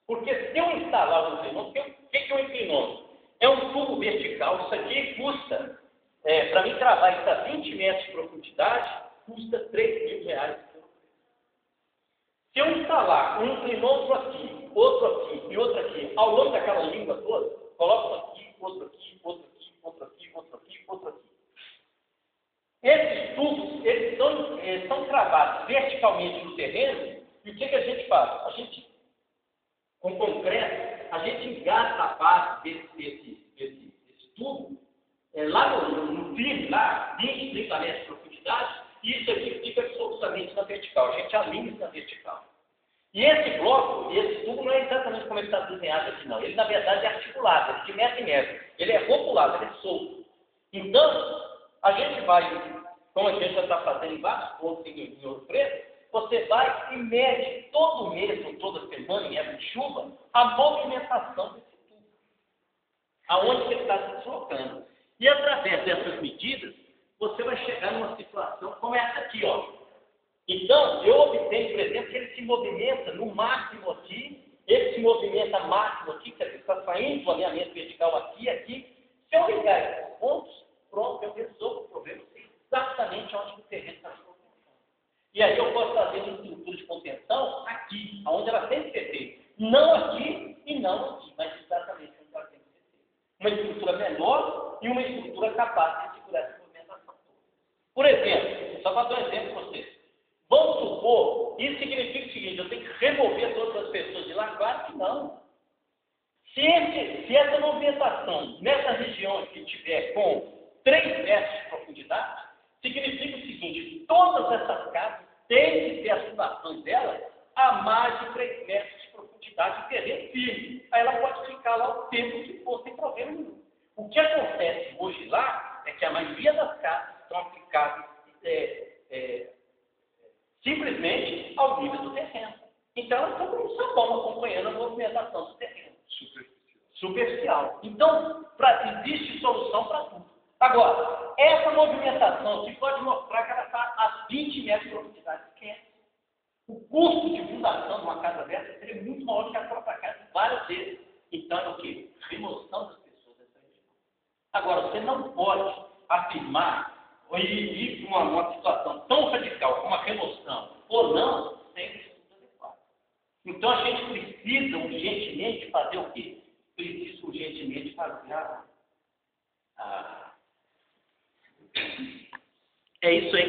Porque se eu instalar um inclinômetro, o que é um inclinômetro? É um tubo vertical, isso aqui custa, para mim travar isso a 20 metros de profundidade, custa R$ 3.000. Se eu instalar um inclinômetro aqui, outro aqui e outro aqui, ao longo daquela língua toda, coloco aqui, outro aqui, outro aqui, outro aqui, outro aqui, outro aqui. Esses tubos, eles são travados verticalmente no terreno, e o que a gente faz? A gente, com concreto, a gente engata a base desse tubo, lá no firme, lá, 20, 30 metros de profundidade, e isso aqui fica absolutamente na vertical. A gente alinha isso na vertical. E esse bloco, esse tubo, não é exatamente como ele está desenhado aqui, não. Ele, na verdade, é articulado, ele é de metro em metro. Ele é rotulado, ele é solto. Então, a gente vai, como a gente já está fazendo em vários pontos em Ouro Preto, você vai e mede todo mês ou toda semana, em época de chuva, a movimentação desse tubo. Aonde ele está se deslocando. E através dessas medidas, você vai chegar numa situação como essa aqui, ó. Então, eu obtenho, por exemplo, que ele se movimenta no máximo aqui, ele se movimenta máximo aqui, quer dizer, está saindo do alinhamento vertical aqui e aqui. Se eu ligar esses pontos, pronto, eu resolvo o problema, eu sei exatamente onde o terreno está se movimentando. E aí eu posso fazer uma estrutura de contenção aqui, onde ela tem que ser feita. Não aqui e não aqui, mas exatamente onde ela tem que ser feita. Uma estrutura menor e uma estrutura capaz de segurar essa movimentação toda. Por exemplo, só para dar um exemplo para vocês. Vamos supor, isso significa o seguinte, eu tenho que remover todas as pessoas de lá? Claro que não. Se essa movimentação nessa região aqui tiver com 3 metros de profundidade, significa o seguinte, todas essas casas têm que ter as fundações delas a mais de 3 metros de profundidade de terreno firme. Aí ela pode ficar lá o tempo que for, sem problema nenhum. O que acontece hoje lá é que a maioria das casas estão aplicadas simplesmente ao nível do terreno. Então, elas estão como um sabão acompanhando a movimentação do terreno. Superficial. Então, existe solução para tudo. Agora, essa movimentação aqui pode mostrar que ela está a 20 metros de profundidade. O custo de fundação de uma casa dessa seria muito maior do que a própria casa várias vezes. Então, é o quê? Remoção das pessoas dessa região. Agora, você não pode afirmar ou ir para uma situação tão radical como a remoção, ou não, sem o estudo adequado. Então, a gente precisa urgentemente fazer o quê? Precisa urgentemente fazer é isso aí.